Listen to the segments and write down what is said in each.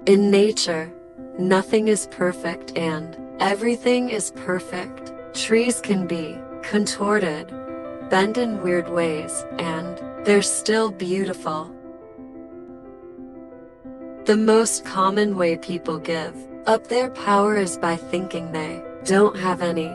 In nature, nothing is perfect and everything is perfect. Trees can be contorted, bent in weird ways, and they're still beautiful. The most common way people give up their power is by thinking they don't have any.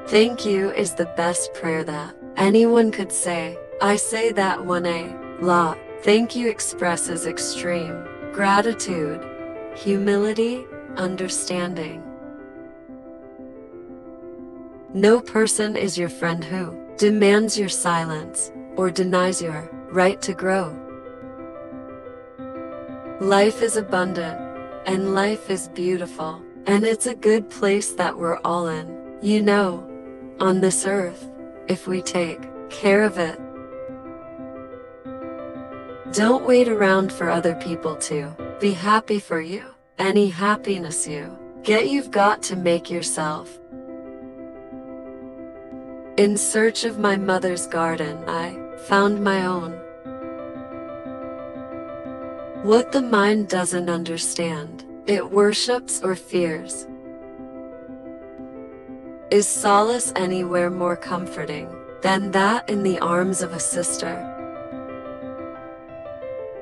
Thank you is the best prayer that anyone could say. I say that one a lot. Thank you expresses extreme gratitude, humility, understanding. No person is your friend who demands your silence or denies your right to grow. Life is abundant, and life is beautiful, and it's a good place that we're all in, on this earth, if we take care of it. Don't wait around for other people to be happy for you. Any happiness you get, you've got to make yourself. In search of my mother's garden, I found my own. What the mind doesn't understand, it worships or fears. Is solace anywhere more comforting than that in the arms of a sister?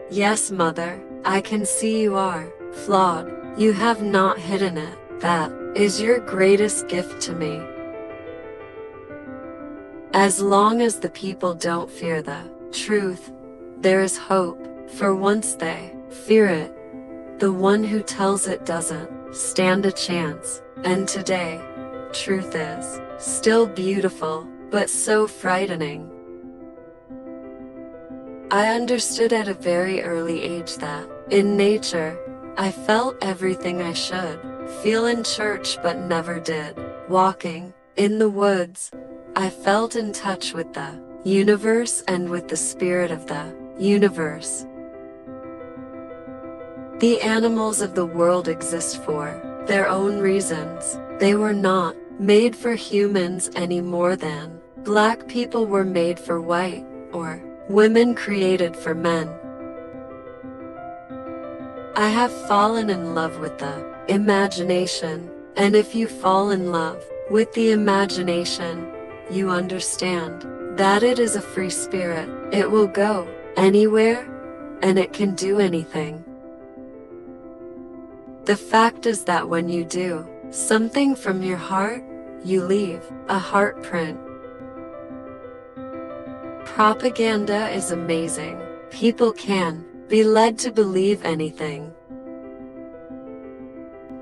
Yes, mother, I can see you are flawed. You have not hidden it. That is your greatest gift to me. As long as the people don't fear the truth, there is hope, for once they fear it, the one who tells it doesn't stand a chance. And today, truth is still beautiful, but so frightening. I understood at a very early age that, in nature, I felt everything I should feel in church but never did. Walking in the woods, I felt in touch with the universe and with the spirit of the universe. The animals of the world exist for their own reasons. They were not made for humans any more than black people were made for white, or women created for men. I have fallen in love with the imagination, and if you fall in love with the imagination, you understand that it is a free spirit. It will go anywhere, and it can do anything. The fact is that when you do something from your heart, you leave a heart print. Propaganda is amazing. People can be led to believe anything.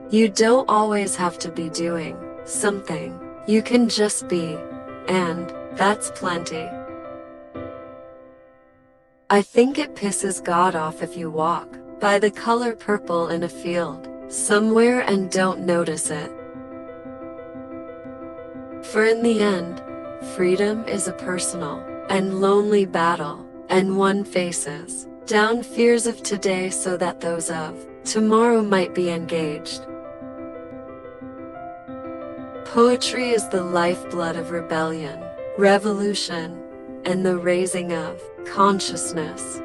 You don't always have to be doing something. You can just be, and that's plenty. I think it pisses God off if you walk by the color purple in a field somewhere and don't notice it. For in the end, freedom is a personal and lonely battle, and one faces down fears of today so that those of tomorrow might be engaged. Poetry is the lifeblood of rebellion, revolution, and the raising of consciousness.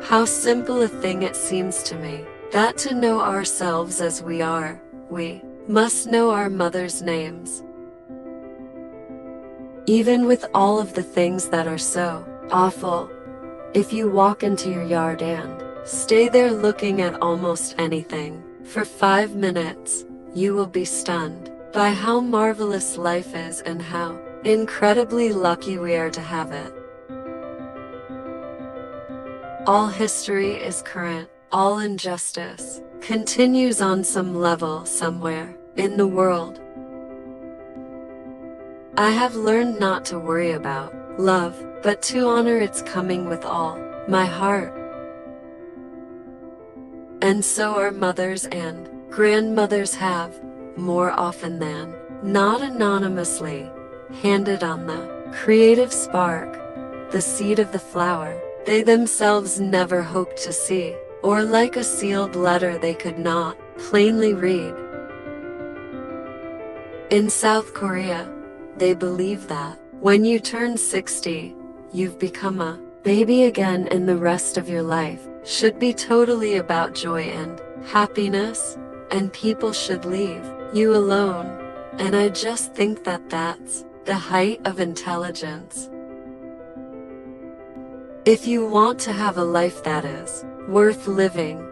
How simple a thing it seems to me, that to know ourselves as we are, we must know our mother's names. Even with all of the things that are so awful, if you walk into your yard and stay there looking at almost anything for 5 minutes, you will be stunned by how marvelous life is and how incredibly lucky we are to have it. All history is current. All injustice continues on some level somewhere in the world. I have learned not to worry about love, but to honor its coming with all my heart. And so our mothers and grandmothers have, more often than not anonymously, handed on the creative spark, the seed of the flower they themselves never hoped to see, or like a sealed letter they could not plainly read. In South Korea, they believe that when you turn 60, you've become a baby again, and the rest of your life should be totally about joy and happiness, and people should leave you alone. And I just think that that's the height of intelligence. If you want to have a life that is worth living,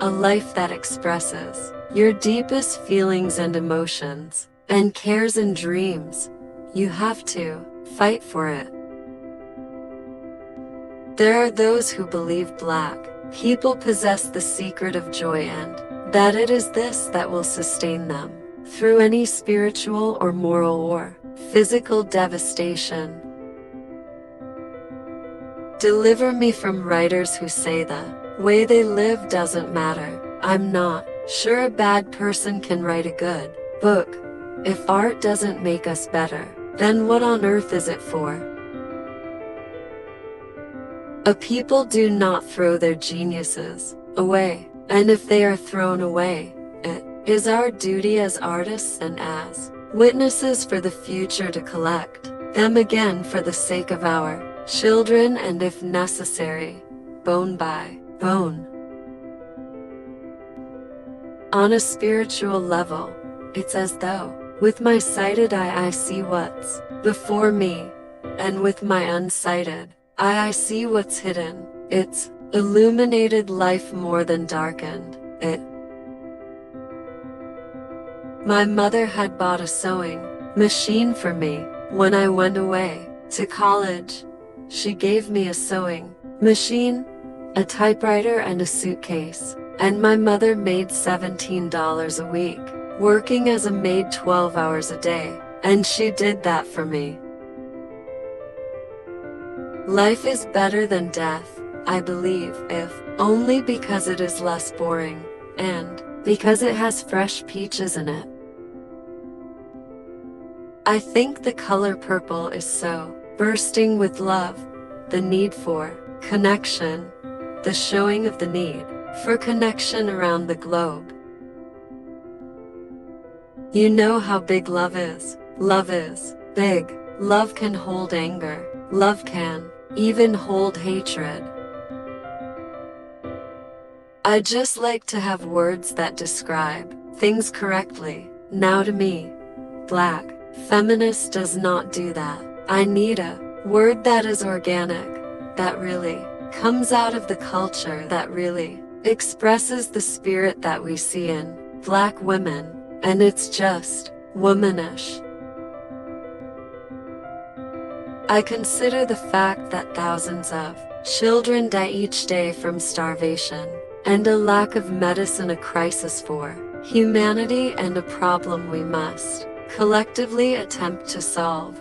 a life that expresses your deepest feelings and emotions, and cares and dreams, you have to fight for it. There are those who believe Black people possess the secret of joy and that it is this that will sustain them through any spiritual or moral or physical devastation. Deliver me from writers who say the way they live doesn't matter. I'm not sure a bad person can write a good book. If art doesn't make us better, then what on earth is it for? A people do not throw their geniuses away, and if they are thrown away, it is our duty as artists and as witnesses for the future to collect them again for the sake of our children, and if necessary, bone by bone. On a spiritual level, it's as though with my sighted eye I see what's before me, and with my unsighted eye I see what's hidden. It's illuminated life more than darkened it. My mother had bought a sewing machine for me when I went away to college. She gave me a sewing machine, a typewriter, and a suitcase, and my mother made $17 a week, working as a maid 12 hours a day, and she did that for me. Life is better than death, I believe, if only because it is less boring, and because it has fresh peaches in it. I think the color purple is so bursting with love, the need for connection, the showing of the need for connection around the globe. You know how big love is. Love is big. Love can hold anger. Love can even hold hatred. I just like to have words that describe things correctly. Now to me, Black feminist does not do that. I need a word that is organic, that really comes out of the culture, that really expresses the spirit that we see in Black women, and it's just womanish. I consider the fact that thousands of children die each day from starvation and a lack of medicine a crisis for humanity and a problem we must collectively attempt to solve.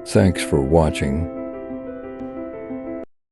Thanks for watching.